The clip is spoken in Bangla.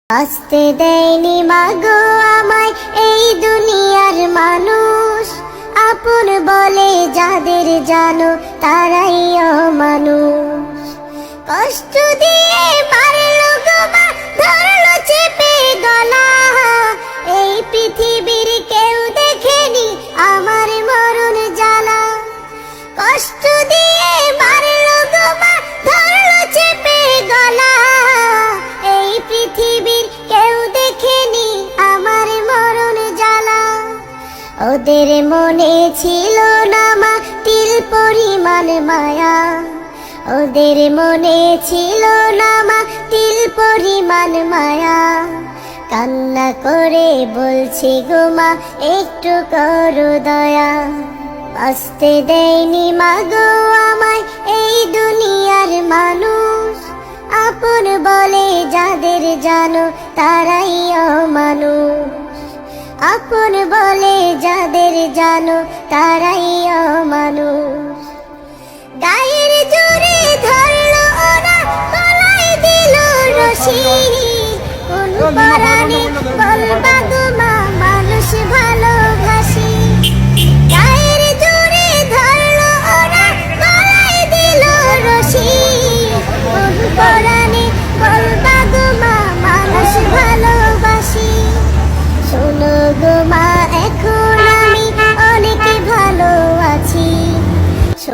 আসতে দেয়নি মাগো আমায় এই দুনিয়ার মানুষ, আপন বলে যাদের জানো তারাই অমানুষ। কষ্ট দিয়ে মারলো গো মা, ধরলো চেপে গলা, এই পৃথিবীর কেউ দেখেনি আমার মরণ জ্বালা। কষ্ট দিয়ে মারলো গো মা, ধরলো চেপে গলা, এই পৃথিবীর কেউ দেখেনি আমার মরণ জ্বালা। ওদের মনে ছিল না মা তিল পরিমাণ মায়া, ওদের মনে ছিল না মা তিল পরিমাণ মায়া। কান্না করে বলছি গো মা একটু করো দয়া, বাঁচতে দেয়নি মাগো আমায় এই দুনিয়ার মানুষ, আপন বলে যাদের জানো তারাই অমানুষ। আপন বলে যাদের জানো তারাই অমানুষ। গায়ের জোরে ধরলো ওরা, গলায় দিল রশি, কোন পরাণে বলবা